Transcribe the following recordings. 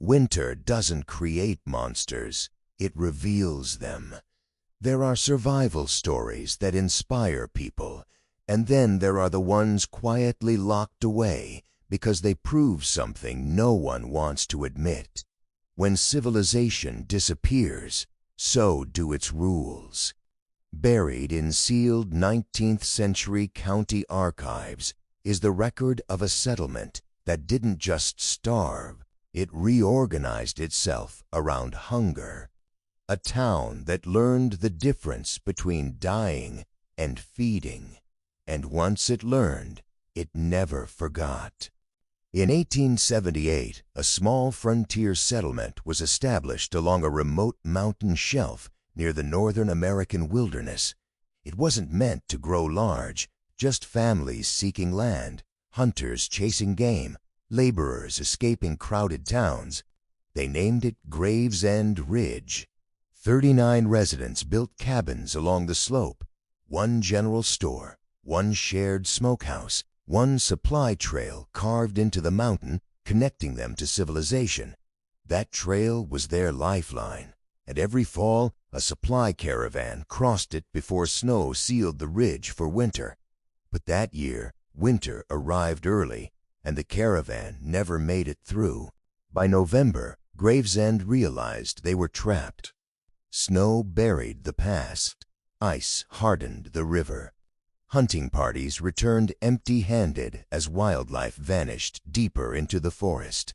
Winter doesn't create monsters, it reveals them. There are survival stories that inspire people, and then there are the ones quietly locked away because they prove something no one wants to admit. When civilization disappears, so do its rules. Buried in sealed 19th century county archives is the record of a settlement that didn't just starve, it reorganized itself around hunger. A town that learned the difference between dying and feeding. And once it learned, it never forgot. In 1878, a small frontier settlement was established along a remote mountain shelf near the northern American wilderness. It wasn't meant to grow large, just families seeking land, hunters chasing game, laborers escaping crowded towns. They named it Gravesend Ridge. 39 residents built cabins along the slope, one general store, one shared smokehouse, one supply trail carved into the mountain connecting them to civilization. That trail was their lifeline, and every fall a supply caravan crossed it before snow sealed the ridge for winter. But that year, winter arrived early, and the caravan never made it through. By November, Gravesend realized they were trapped. Snow buried the pass. Ice hardened the river. Hunting parties returned empty-handed as wildlife vanished deeper into the forest.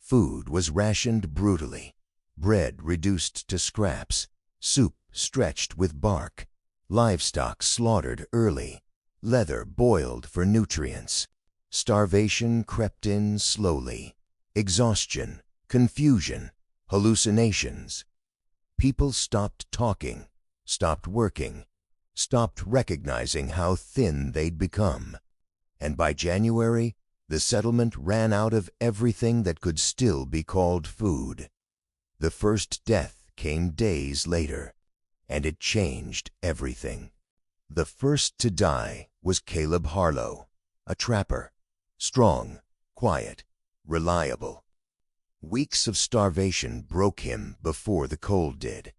Food was rationed brutally, bread reduced to scraps, soup stretched with bark, livestock slaughtered early, leather boiled for nutrients. Starvation crept in slowly. Exhaustion, confusion, hallucinations. People stopped talking, stopped working, stopped recognizing how thin they'd become. And by January, the settlement ran out of everything that could still be called food. The first death came days later, and it changed everything. The first to die was Caleb Harlow, a trapper, strong, quiet, reliable. Weeks of starvation broke him before the cold did.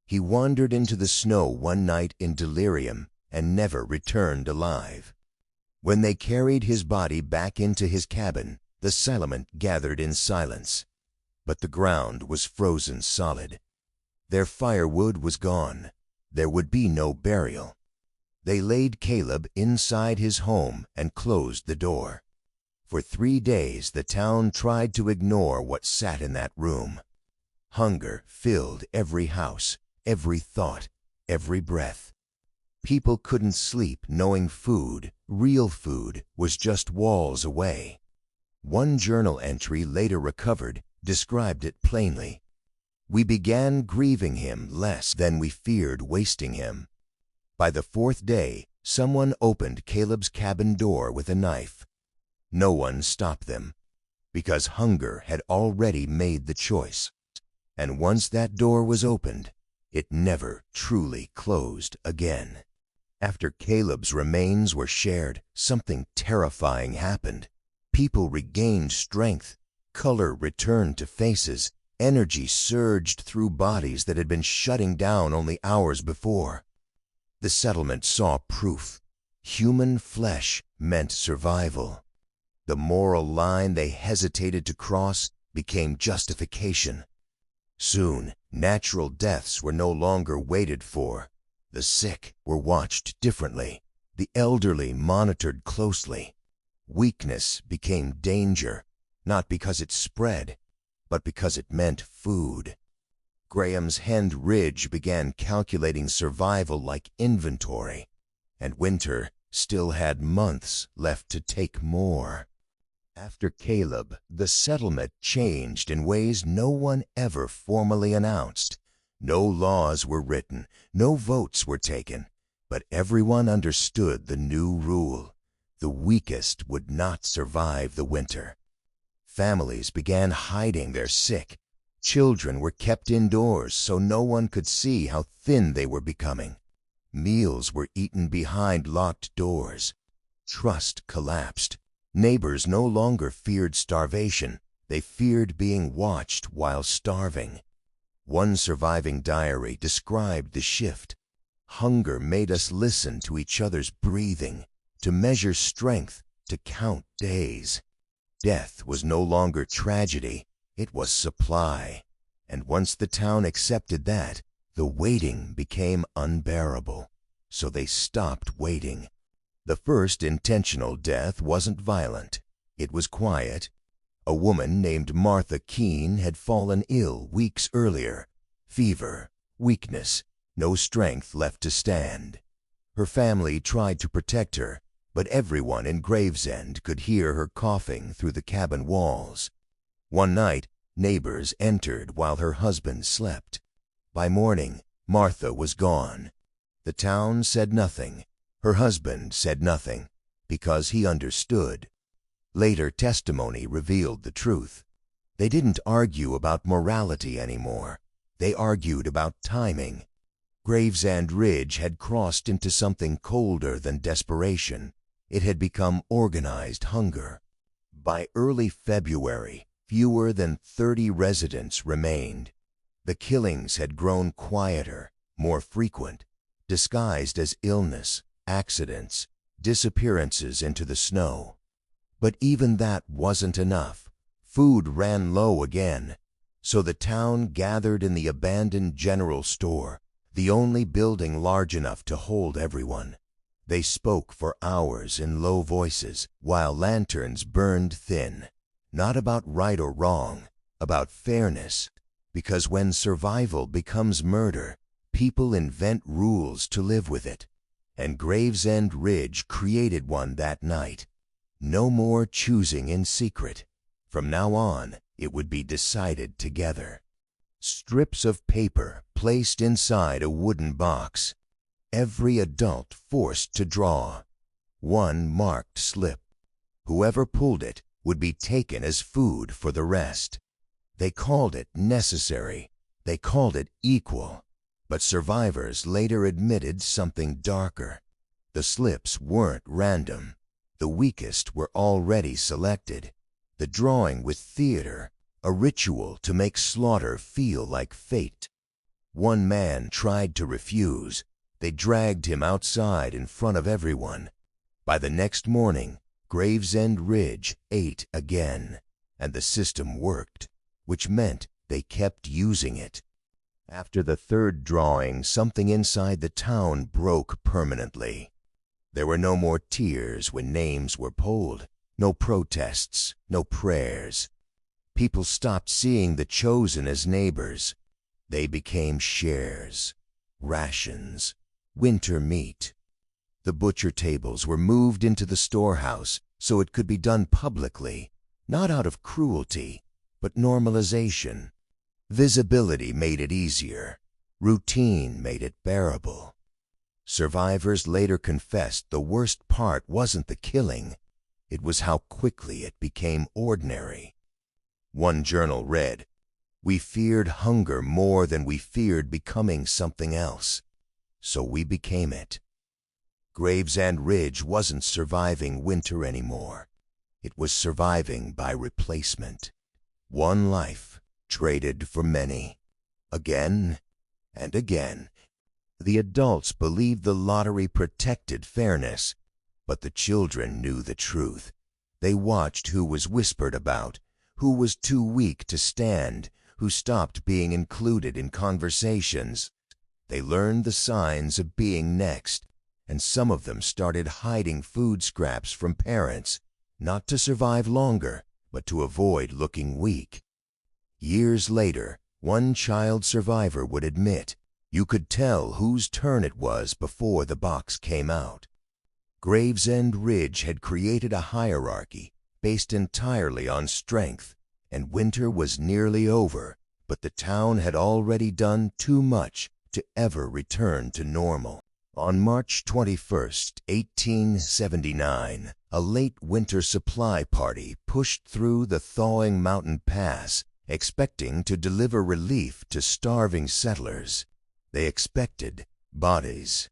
He wandered into the snow one night in delirium and never returned alive. When they carried his body back into his cabin, the settlement gathered in silence. But the ground was frozen solid. Their firewood was gone. There would be no burial. They laid Caleb inside his home and closed the door. For 3 days the town tried to ignore what sat in that room. Hunger filled every house, every thought, every breath. People couldn't sleep knowing food, real food, was just walls away. One journal entry later recovered described it plainly. We began grieving him less than we feared wasting him. By the 4th day, someone opened Caleb's cabin door with a knife. No one stopped them, because hunger had already made the choice. And once that door was opened, it never truly closed again. After Caleb's remains were shared, something terrifying happened. People regained strength, color returned to faces, energy surged through bodies that had been shutting down only hours before. The settlement saw proof. Human flesh meant survival. The moral line they hesitated to cross became justification. Soon, natural deaths were no longer waited for. The sick were watched differently, the elderly monitored closely. Weakness became danger, not because it spread, but because it meant food. Graham's Hand Ridge began calculating survival like inventory, and winter still had months left to take more. After Caleb, the settlement changed in ways no one ever formally announced. No laws were written, no votes were taken, but everyone understood the new rule. The weakest would not survive the winter. Families began hiding their sick. Children were kept indoors so no one could see how thin they were becoming. Meals were eaten behind locked doors. Trust collapsed. Neighbors no longer feared starvation. They feared being watched while starving. One surviving diary described the shift. Hunger made us listen to each other's breathing, to measure strength, to count days. Death was no longer tragedy, it was supply. And once the town accepted that, the waiting became unbearable. So they stopped waiting. The first intentional death wasn't violent. It was quiet. A woman named Martha Keene had fallen ill weeks earlier. Fever, weakness, no strength left to stand. Her family tried to protect her, but everyone in Gravesend could hear her coughing through the cabin walls. One night, neighbors entered while her husband slept. By morning, Martha was gone. The town said nothing. Her husband said nothing, because he understood. Later testimony revealed the truth. They didn't argue about morality anymore. They argued about timing. Gravesend Ridge had crossed into something colder than desperation. It had become organized hunger. By early February, fewer than 30 residents remained. The killings had grown quieter, more frequent, disguised as illness, accidents, disappearances into the snow. But even that wasn't enough. Food ran low again, so the town gathered in the abandoned general store, the only building large enough to hold everyone. They spoke for hours in low voices while lanterns burned thin, not about right or wrong, about fairness, because when survival becomes murder, people invent rules to live with it. And Gravesend Ridge created one that night. No more choosing in secret. From now on, it would be decided together. Strips of paper placed inside a wooden box. Every adult forced to draw. One marked slip. Whoever pulled it would be taken as food for the rest. They called it necessary. They called it equal. But survivors later admitted something darker. The slips weren't random. The weakest were already selected. The drawing with theater, a ritual to make slaughter feel like fate. One man tried to refuse. They dragged him outside in front of everyone. By the next morning, Gravesend Ridge ate again, and the system worked, which meant they kept using it. After the third drawing, something inside the town broke permanently. There were no more tears when names were polled, no protests, no prayers. People stopped seeing the chosen as neighbors. They became shares, rations, winter meat. The butcher tables were moved into the storehouse so it could be done publicly, not out of cruelty, but normalization. Visibility made it easier. Routine made it bearable. Survivors later confessed the worst part wasn't the killing. It was how quickly it became ordinary. One journal read, "We feared hunger more than we feared becoming something else. So we became it." Gravesend Ridge wasn't surviving winter anymore. It was surviving by replacement. One life traded for many. Again and again. The adults believed the lottery protected fairness, but the children knew the truth. They watched who was whispered about, who was too weak to stand, who stopped being included in conversations. They learned the signs of being next, and some of them started hiding food scraps from parents, not to survive longer, but to avoid looking weak. Years later, one child survivor would admit, you could tell whose turn it was before the box came out. Gravesend Ridge had created a hierarchy based entirely on strength, and winter was nearly over, but the town had already done too much to ever return to normal. On March 21st, 1879, a late winter supply party pushed through the thawing mountain pass, expecting to deliver relief to starving settlers. They expected bodies.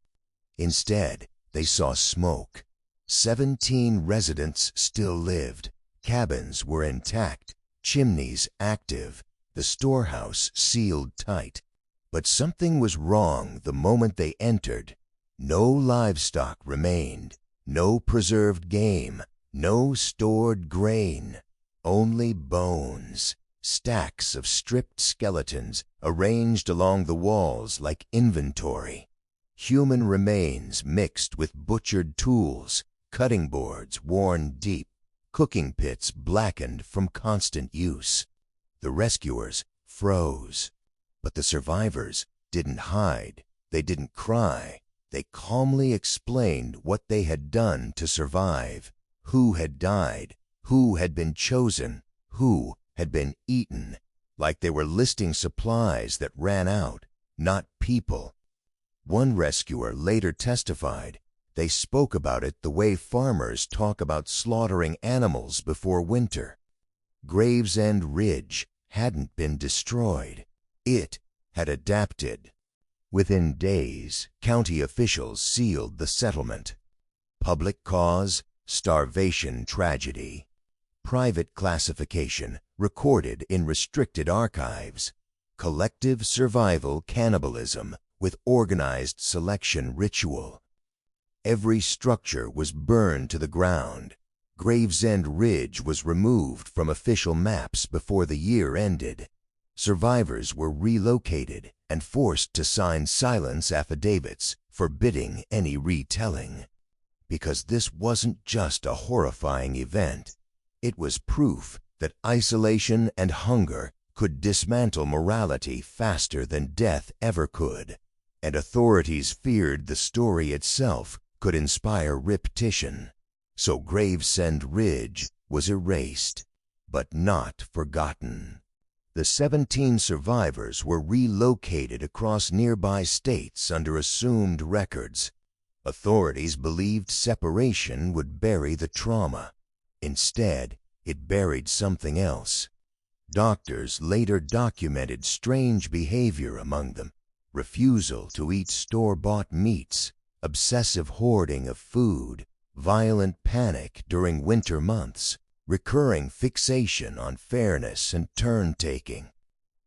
Instead, they saw smoke. 17 residents still lived. Cabins were intact. chimneys active, the storehouse sealed tight. But something was wrong the moment they entered. No livestock remained, no preserved game, no stored grain, only bones, stacks of stripped skeletons arranged along the walls like inventory. Human remains mixed with butchered tools, cutting boards worn deep, cooking pits blackened from constant use. The rescuers froze, but the survivors didn't hide, they didn't cry. They calmly explained what they had done to survive, who had died, who had been chosen, who had been eaten, like they were listing supplies that ran out, not people. One rescuer later testified, they spoke about it the way farmers talk about slaughtering animals before winter. Gravesend Ridge hadn't been destroyed. It had adapted. Within days, county officials sealed the settlement. Public cause, starvation tragedy. Private classification, recorded in restricted archives. Collective survival cannibalism with organized selection ritual. Every structure was burned to the ground. Gravesend Ridge was removed from official maps before the year ended. Survivors were relocated and forced to sign silence affidavits forbidding any retelling. Because this wasn't just a horrifying event, it was proof that isolation and hunger could dismantle morality faster than death ever could, and authorities feared the story itself could inspire repetition. So Gravesend Ridge was erased, but not forgotten. The 17 survivors were relocated across nearby states under assumed records. Authorities believed separation would bury the trauma. Instead, it buried something else. Doctors later documented strange behavior among them: refusal to eat store-bought meats, obsessive hoarding of food, violent panic during winter months, recurring fixation on fairness and turn-taking.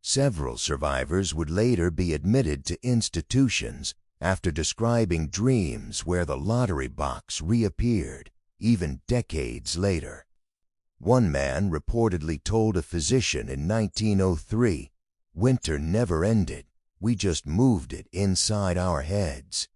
Several survivors would later be admitted to institutions after describing dreams where the lottery box reappeared, even decades later. One man reportedly told a physician in 1903, "Winter never ended, we just moved it inside our heads."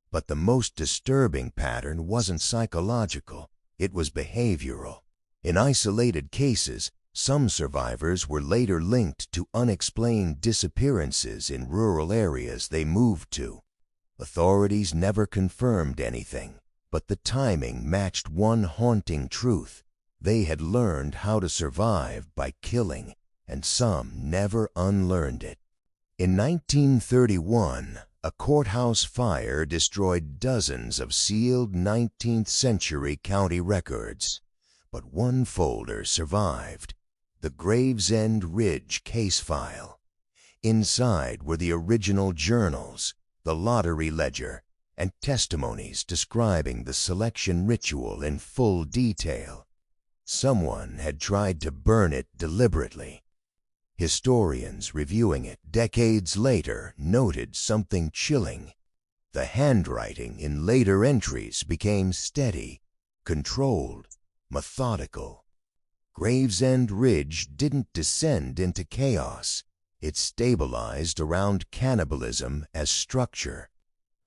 But the most disturbing pattern wasn't psychological, it was behavioral. In isolated cases, some survivors were later linked to unexplained disappearances in rural areas they moved to. Authorities never confirmed anything, but the timing matched one haunting truth: they had learned how to survive by killing, and some never unlearned it. In 1931, a courthouse fire destroyed dozens of sealed 19th century county records. But one folder survived: the Gravesend Ridge case file. Inside were the original journals, the lottery ledger, and testimonies describing the selection ritual in full detail. Someone had tried to burn it deliberately. Historians reviewing it decades later noted something chilling. The handwriting in later entries became steady, controlled, methodical. Gravesend Ridge didn't descend into chaos. It stabilized around cannibalism as structure,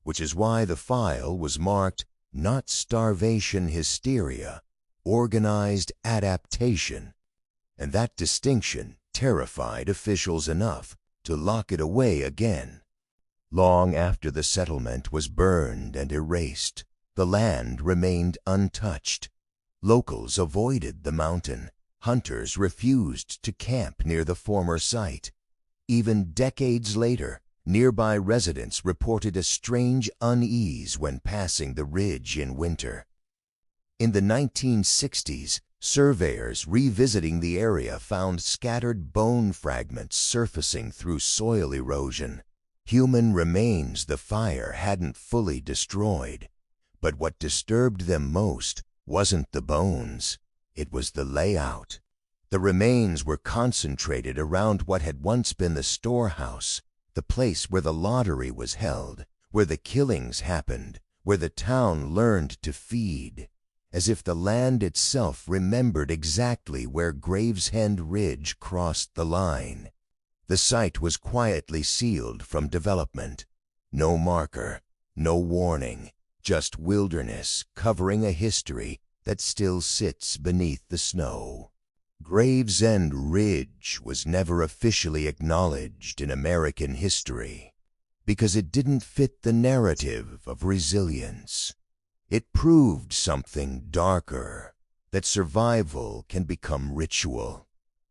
which is why the file was marked not starvation hysteria, organized adaptation. And that distinction terrified officials enough to lock it away again. Long after the settlement was burned and erased, the land remained untouched. Locals avoided the mountain. Hunters refused to camp near the former site. Even decades later, nearby residents reported a strange unease when passing the ridge in winter. In the 1960s, surveyors revisiting the area found scattered bone fragments surfacing through soil erosion. Human remains the fire hadn't fully destroyed. But what disturbed them most wasn't the bones, it was the layout. The remains were concentrated around what had once been the storehouse, the place where the lottery was held, where the killings happened, where the town learned to feed, as if the land itself remembered exactly where Gravesend Ridge crossed the line. The site was quietly sealed from development. No marker, no warning, just wilderness covering a history that still sits beneath the snow. Gravesend Ridge was never officially acknowledged in American history because it didn't fit the narrative of resilience. It proved something darker, that survival can become ritual,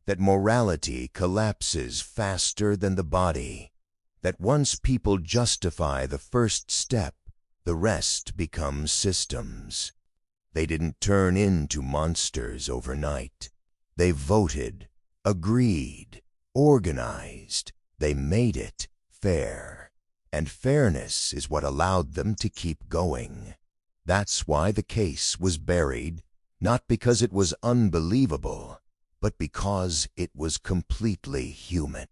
that morality collapses faster than the body, that once people justify the first step, the rest becomes systems. They didn't turn into monsters overnight. They voted, agreed, organized. They made it fair. And fairness is what allowed them to keep going. That's why the case was buried, not because it was unbelievable, but because it was completely human.